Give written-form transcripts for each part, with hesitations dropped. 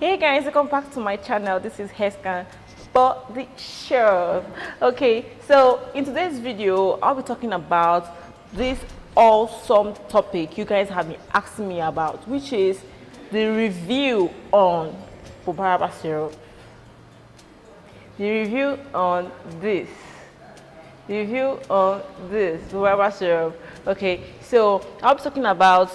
Hey guys, welcome back to my channel. This is Heskan Body Syrup. Okay, so in today's video I'll be talking about this awesome topic you guys have been asking me about, which is the review on Bobaraba syrup. The review on this. The review on this Bobaraba syrup. Okay, so I'll be talking about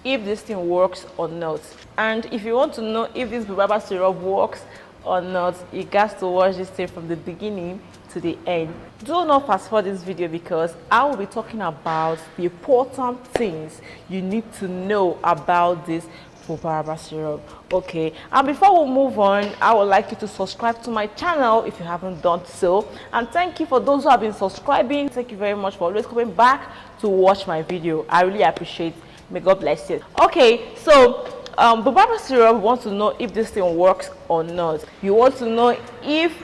if this thing works or not. And if you want to know if this Bobaraba syrup works or not, you got to watch this thing from the beginning to the end. Do not fast forward this video because I will be talking about the important things you need to know about this Bobaraba syrup. Okay, and before we move on, I would like you to subscribe to my channel if you haven't done so. And thank you for those who have been subscribing. Thank you very much for always coming back to watch my video. I really appreciate it. May God bless you. Okay, so Bobaraba syrup, want to know if this thing works or not. You want to know if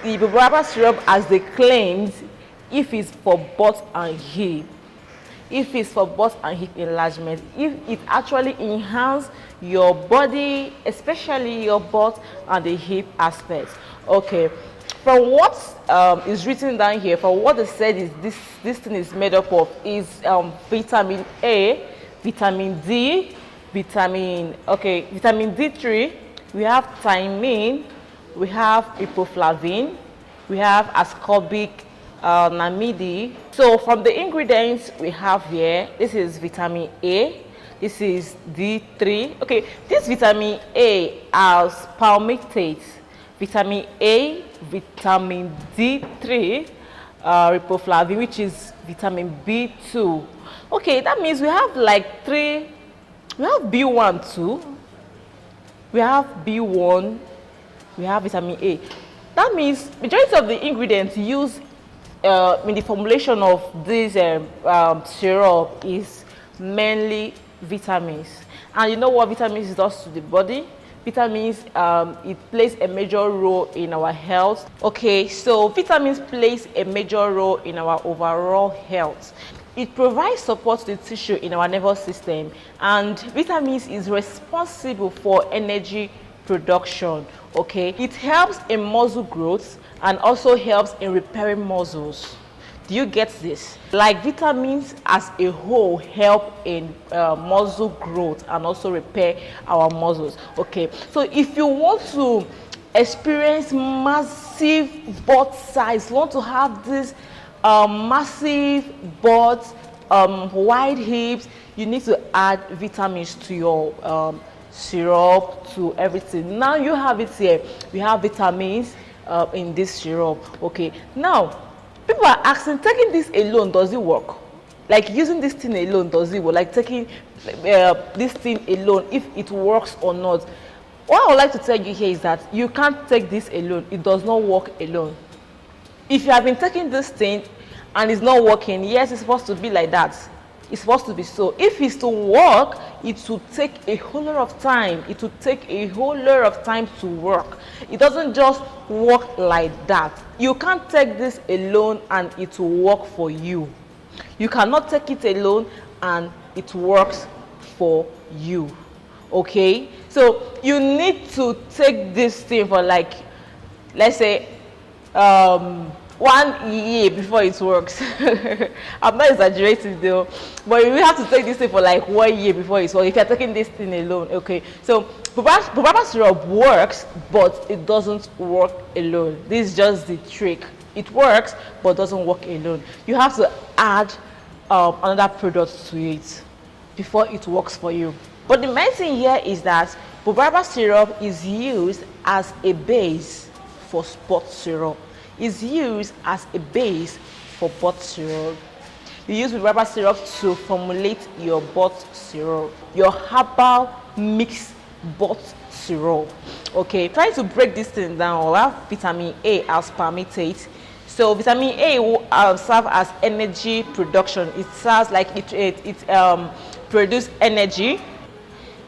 the Bobaraba syrup, as they claimed, if it's for butt and hip, if it's for butt and hip enlargement, if it actually enhances your body, especially your butt and the hip aspect. Okay, from what is written down here, from what they said is this thing is made up of is vitamin A, vitamin D, vitamin D3, we have thiamine, we have riboflavin, we have ascorbic acid. So from the ingredients we have here, this is vitamin A, this is D3. Okay, this vitamin A has palmitate, vitamin A, vitamin D3, riboflavin, which is vitamin B2. Okay, that means we have like three. We have B1 too. We have B1. We have vitamin A. That means majority of the ingredients used in the formulation of this syrup is mainly vitamins. And you know what vitamins does to the body? Vitamins, it plays a major role in our health. Okay, so vitamins plays a major role in our overall health. It provides support to the tissue in our nervous system, and vitamins is responsible for energy production. Okay, it helps in muscle growth and also helps in repairing muscles. Do you get this? Like vitamins as a whole help in muscle growth and also repair our muscles. Okay, so if you want to experience massive butt size, want to have this massive butt, wide hips, you need to add vitamins to your syrup, to everything. Now you have it here. We have vitamins in this syrup. Okay, now people are asking, taking this alone, does it work? Like using this thing alone, does it work? Like taking this thing alone, if it works or not. What I would like to tell you here is that you can't take this alone. It does not work alone. If you have been taking this thing and it's not working, yes, it's supposed to be like that. It's supposed to be so. If it's to work, it will take a whole lot of time. It will take a whole lot of time to work. It doesn't just work like that. You can't take this alone and it will work for you. You cannot take it alone and it works for you. Okay? So you need to take this thing for, like, let's say 1 year before it works. I'm not exaggerating though, but you will have to take this thing for like 1 year before it works if you're taking this thing alone. Okay, so Bobaraba syrup works, but it doesn't work alone. This is just the trick. It works but doesn't work alone. You have to add another product to it before it works for you. But the main thing here is that Bobaraba syrup is used as a base for sport syrup. Is used as a base for butt syrup. You use Bobaraba syrup to formulate your butt syrup, your herbal mixed butt syrup. Okay, trying to break this thing down, we have vitamin A as palmitate. So vitamin A will serve as energy production. It serves like it produces energy.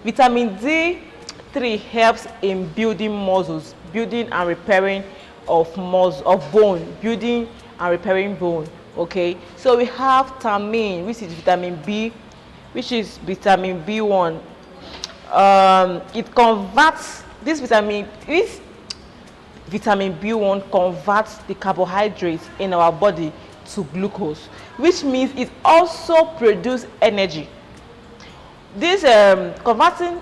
Vitamin D3 helps in building muscles, building and repairing of bone, building and repairing bone. Okay, so we have thiamine, which is vitamin B, which is vitamin B1. It converts this vitamin B1 converts the carbohydrates in our body to glucose, which means it also produces energy. This converting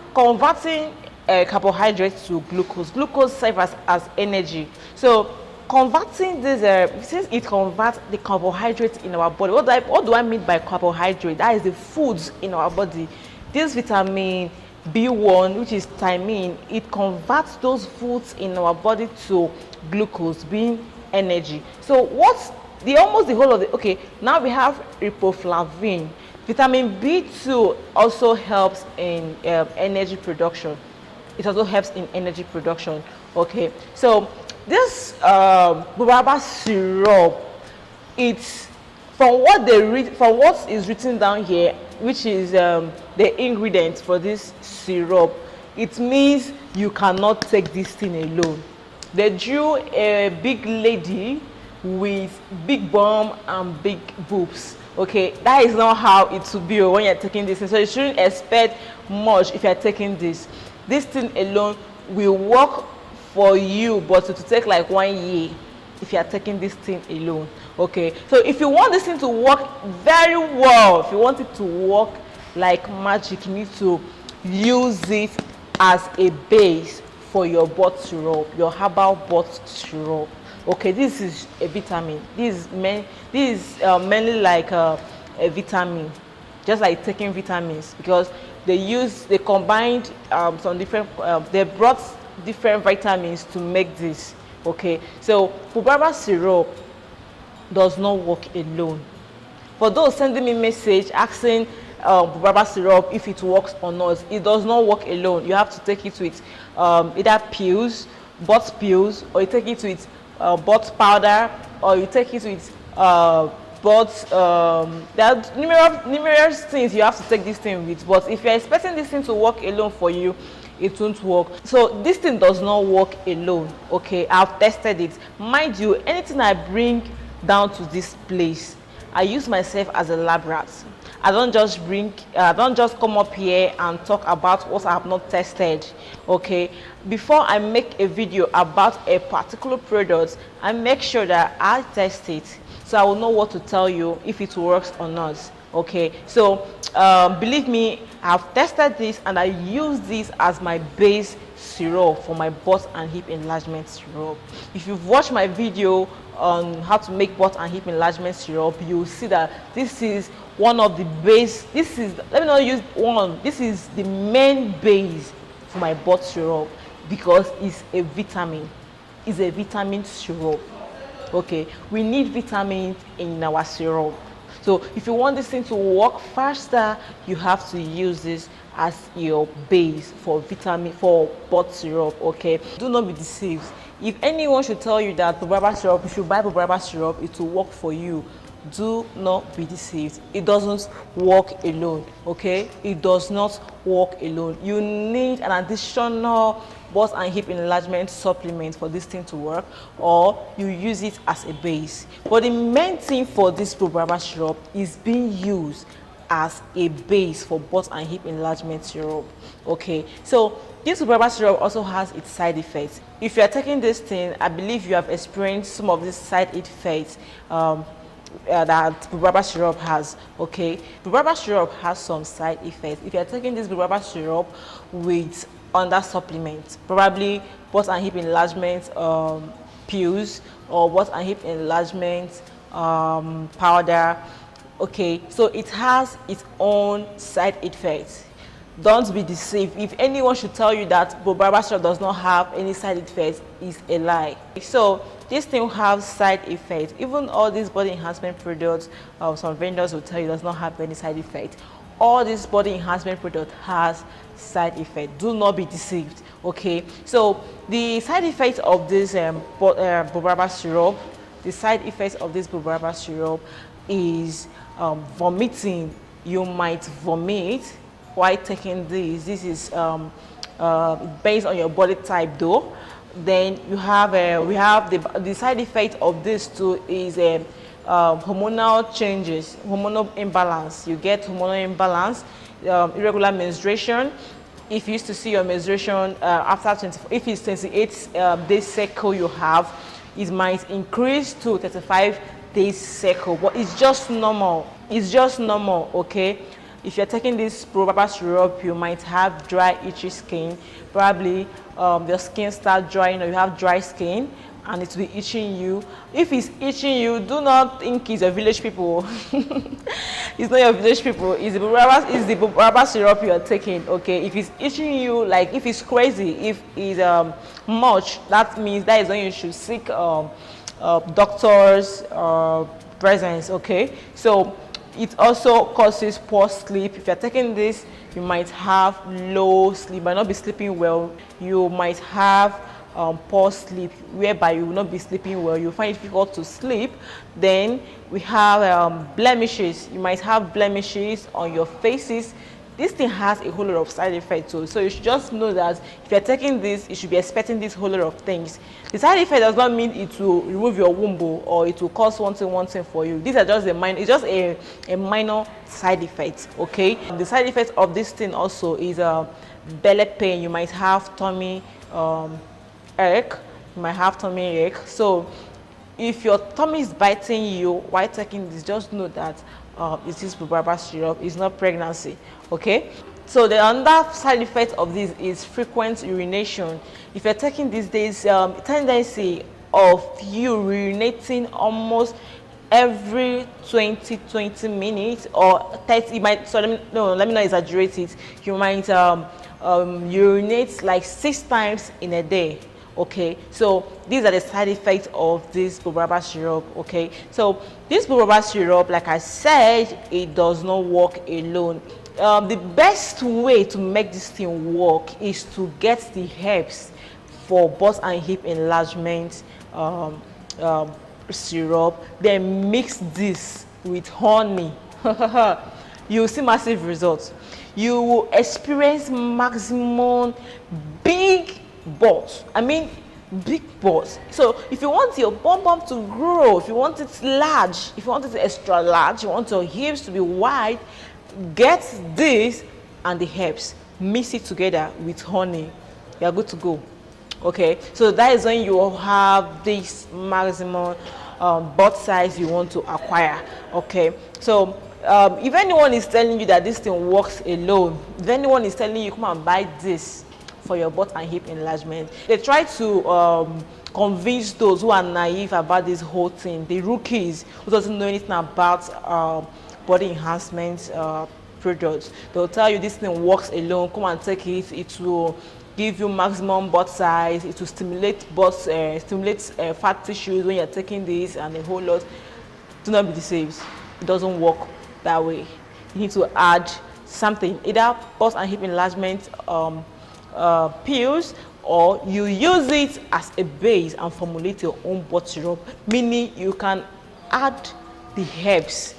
carbohydrates to glucose serves as energy. So converting this since it converts the carbohydrates in our body, what do I mean by carbohydrate? That is the foods in our body. This vitamin B1, which is thiamine, it converts those foods in our body to glucose, being energy. So what's almost the whole of the okay, now we have riboflavin. Vitamin B2 also helps in energy production. It also helps in energy production. Okay, so this bobaraba syrup, it's from what is written down here, which is the ingredients for this syrup. It means you cannot take this thing alone. They drew a big lady with big bum and big boobs. Okay, that is not how it should be when you're taking this thing. So you shouldn't expect much if you're taking this. This thing alone will work for you, but it will take like 1 year if you are taking this thing alone. Okay, so if you want this thing to work very well, if you want it to work like magic, you need to use it as a base for your butt syrup, your herbal butt syrup. Okay, this is a vitamin. This is mainly like a vitamin, just like taking vitamins, because they combined some different they brought different vitamins to make this. Okay, so bobaraba syrup does not work alone. For those sending me message asking bobaraba syrup if it works or not, it does not work alone. You have to take it with either pills, butt pills, or you take it with butt powder, or you take it with butt there are numerous things you have to take this thing with. But if you're expecting this thing to work alone for you, it won't work. So this thing does not work alone. Okay, I've tested it. Mind you, anything I bring down to this place, I use myself as a lab rat. I don't just come up here and talk about what I have not tested. Okay, before I make a video about a particular product, I make sure that I test it, so I will know what to tell you if it works or not. Okay, so believe me, I've tested this and I use this as my base syrup for my butt and hip enlargement syrup. If you've watched my video on how to make butt and hip enlargement syrup, you'll see that this is one of the base. This is the main base for my butt syrup, because it's a vitamin. It's a vitamin syrup. Okay, we need vitamins in our syrup. So if you want this thing to work faster, you have to use this as your base for butt syrup. Okay, do not be deceived. If anyone should tell you that bobaraba syrup, you should buy bobaraba syrup, it will work for you, do not be deceived. It doesn't work alone. Okay, it does not work alone. You need an additional butt and hip enlargement supplement for this thing to work, or you use it as a base. But the main thing for this bobaraba syrup is being used as a base for butt and hip enlargement syrup. Okay, so this bobaraba syrup also has its side effects. If you are taking this thing, I believe you have experienced some of these side effects that bobaraba syrup has. Okay, bobaraba syrup has some side effects. If you are taking this bobaraba syrup with under supplements, probably butt and hip enlargement pills, or butt and hip enlargement powder. Okay, so it has its own side effects. Don't be deceived. If anyone should tell you that bobaraba syrup does not have any side effects, it's a lie. So this thing has side effects. Even all these body enhancement products, some vendors will tell you does not have any side effect. All this body enhancement product has side effect. Do not be deceived. Okay, so the side effects of this bobaraba syrup, is vomiting. You might vomit while taking this. This is based on your body type though. Then you have we have the side effect of this too is hormonal changes, hormonal imbalance. You get hormonal imbalance, irregular menstruation, If you used to see your menstruation after 24, if it's 28 days cycle you have, it might increase to 35 days cycle, but it's just normal. It's just normal, okay? If you're taking this Bobaba syrup, you might have dry, itchy skin. Probably your skin start drying, or you have dry skin and it will be itching you. If it's itching you, do not think it's your village people. It's not your village people. It's the Bobaba syrup you are taking, okay? If it's itching you, like if it's crazy, if it's much, that means that is when you should seek doctor's presence, okay? So it also causes poor sleep. If you're taking this, you might have low sleep, might not be sleeping well. You might have poor sleep, whereby you will not be sleeping well. You find it difficult to sleep. Then we have blemishes. You might have blemishes on your faces. This thing has a whole lot of side effects too. So you should just know that if you're taking this, you should be expecting this whole lot of things. The side effect does not mean it will remove your womb or it will cause one thing for you. These are just it's just a minor side effect, okay? The side effect of this thing also is belly pain. You might have tummy ache. You might have tummy ache. So if your tummy is biting you while taking this, just know that it is Bobaba syrup. It's not pregnancy, okay? So the other side effect of this is frequent urination. If you're taking these days, tendency of you urinating almost every 20 minutes or 30, let me not exaggerate it. You might urinate like 6 times in a day. Okay, so these are the side effects of this Bobaba syrup. Okay, so this Bobaba syrup, like I said, it does not work alone. The best way to make this thing work is to get the herbs for butt and hip enlargement syrup, then mix this with honey. You will see massive results. You will experience maximum big butts. I mean big butts. So if you want your bum bum to grow, if you want it large, if you want it extra large, you want your hips to be wide, get this and the herbs, mix it together with honey, you are good to go. Okay, so that is when you have this maximum butt size you want to acquire. Okay, so if anyone is telling you that this thing works alone, if anyone is telling you come and buy this for your butt and hip enlargement, they try to convince those who are naive about this whole thing, the rookies who doesn't know anything about body enhancement products. They'll tell you this thing works alone, come and take it, it will give you maximum butt size, it will stimulate butt, fat tissues when you're taking this and a whole lot. Do not be deceived, it doesn't work that way. You need to add something, either butt and hip enlargement pills, or you use it as a base and formulate your own butt syrup, meaning you can add the herbs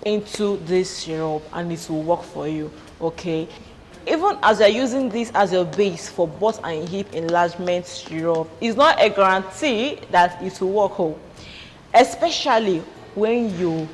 into this syrup and it will work for you. Okay, even as you're using this as your base for butt and hip enlargement syrup, it's not a guarantee that it will work, especially when you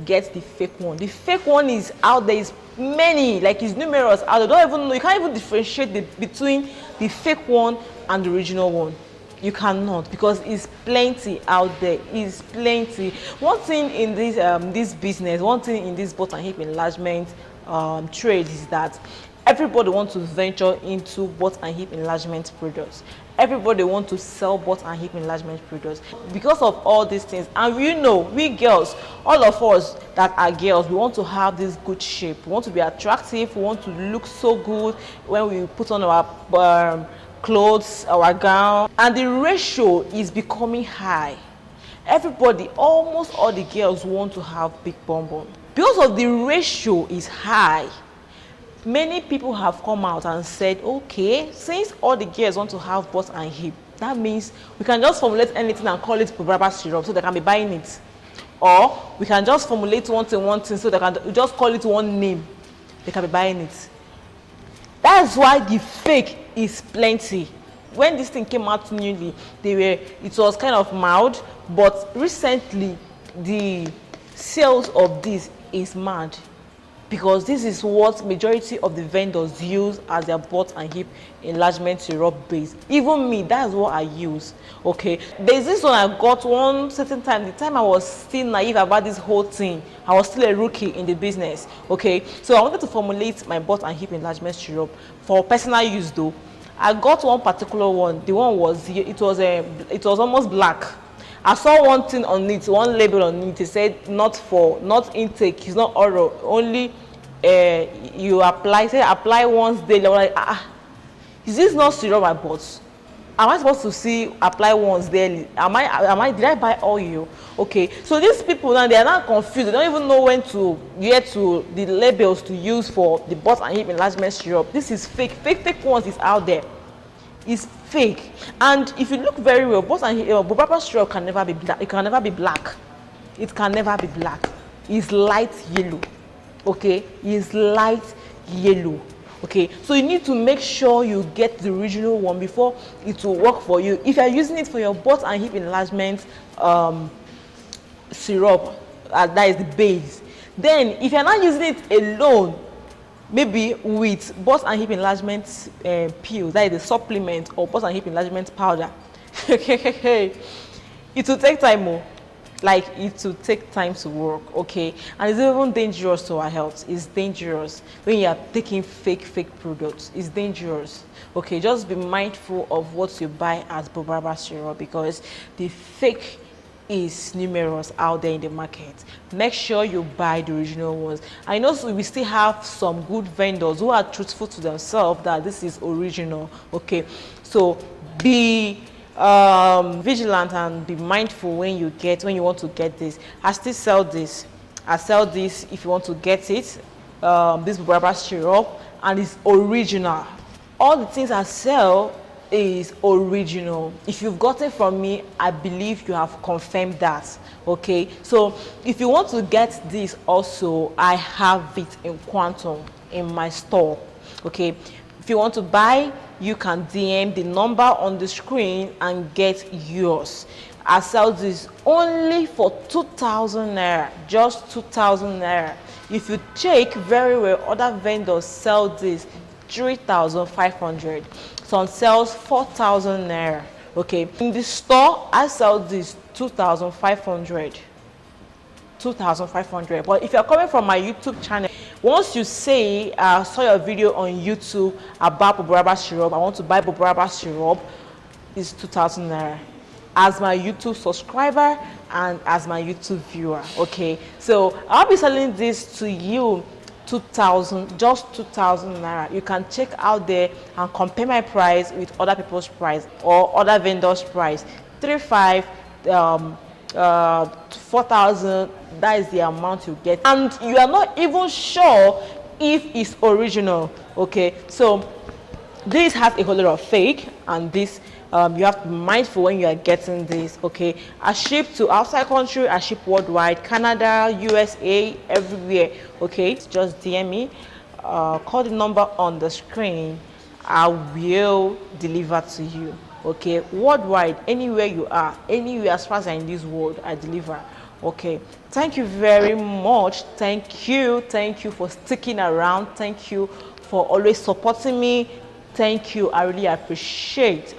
get the fake one. The fake one is out there, is many, like it's numerous out there. Don't even know, you can't even differentiate between the fake one and the original one. You cannot, because it's plenty out there. It's plenty. One thing in this this business, one thing in this butt and hip enlargement trade is that everybody wants to venture into butt and hip enlargement products. Everybody wants to sell butt and hip enlargement products because of all these things. And you know, we girls, all of us that are girls, we want to have this good shape. We want to be attractive. We want to look so good when we put on our clothes, our gown, and the ratio is becoming high. Everybody, almost all the girls want to have big bum bum. Because of the ratio is high, many people have come out and said, okay, since all the girls want to have butt and hip, that means we can just formulate anything and call it Bobaba syrup so they can be buying it. Or we can just formulate one thing so they can just call it one name, they can be buying it. That's why the fake is plenty. When this thing came out newly, it was kind of mild, but recently the sales of this is mad because this is what majority of the vendors use as their butt and hip enlargement syrup base. Even me, that's what I use. Okay, there's this one I got one certain time, the time I was still naive about this whole thing. I was still a rookie in the business. Okay, so I wanted to formulate my butt and hip enlargement syrup for personal use though. I got one particular one. The one was, it was almost black. I saw one thing on it, one label on it. It said not intake. It's not oral. Only you apply. Say apply once daily. I'm like, is this not syrup I bought? Am I supposed to see apply once daily? Did I buy oil? Okay, so these people now, they are not confused. They don't even know when to get to the labels to use for the butt and hip enlargement syrup. This is fake. Fake ones is out there. It's fake. And if you look very well, butt and hip bobaraba syrup can never be black. It can never be black. It can never be black. It's light yellow. Okay, it's light yellow. Okay, so you need to make sure you get the original one before it will work for you. If you're using it for your butt and hip enlargement syrup, that is the base, then if you're not using it alone, maybe with butt and hip enlargement pills, that is the supplement, or butt and hip enlargement powder, it will take time more. Like, it will take time to work. Okay, and it's even dangerous to our health. It's dangerous when you are taking fake products. It's dangerous. Okay, just be mindful of what you buy as bobaraba syrup, because the fake is numerous out there in the market. Make sure you buy the original ones. I know we still have some good vendors who are truthful to themselves that this is original. Okay, so be vigilant and be mindful when you want to get this. I still sell this. I sell this if you want to get it. This bobaraba syrup, and it's original. All the things I sell is original. If you've got it from me, I believe you have confirmed that. Okay, so if you want to get this also, I have it in quantum in my store. Okay, if you want to buy, you can DM the number on the screen and get yours. I sell this only for 2,000 naira, just 2,000 naira. If you check very well, other vendors sell this 3,500. Some sells 4,000 naira. Okay, in the store I sell this 2,500. 2,500. But if you're coming from my YouTube channel, once you say saw your video on YouTube about bobaraba syrup, I want to buy bobaraba syrup, is 2,000 naira as my YouTube subscriber and as my YouTube viewer. Okay, so I'll be selling this to you 2,000, just 2,000 naira. You can check out there and compare my price with other people's price or other vendors' price. 3,500, 4,000, that is the amount you get, and you are not even sure if it's original. Okay, so this has a whole lot of fake, and this you have to be mindful when you are getting this. Okay, I ship to outside country, I ship worldwide, Canada, USA, everywhere. Okay, just DM me, call the number on the screen, I will deliver to you. Okay, worldwide, anywhere you are, anywhere as far as in this world, I deliver. Okay, thank you very much. Thank you for sticking around. Thank you for always supporting me. Thank you, I really appreciate.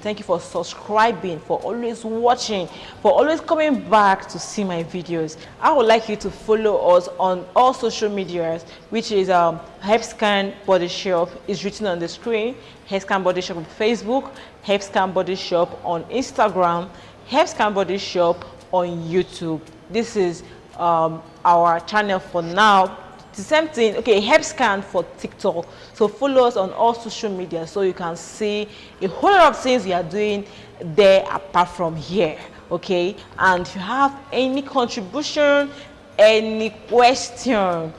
Thank you for subscribing, for always watching, for always coming back to see my videos. I would like you to follow us on all social medias, which is Herbscan Body Shop is written on the screen. Herbscan Body Shop on Facebook, Herbscan Body Shop on Instagram, Herbscan Body Shop on YouTube. This is our channel for now. The same thing. Okay, Herbscan for TikTok. So follow us on all social media so you can see a whole lot of things we are doing there apart from here. Okay, and if you have any contribution, any question,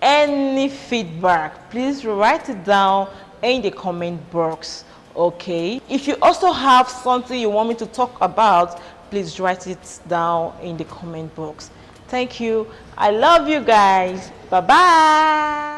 any feedback, please write it down in the comment box. Okay, if you also have something you want me to talk about, please write it down in the comment box. Thank you. I love you guys. Bye bye.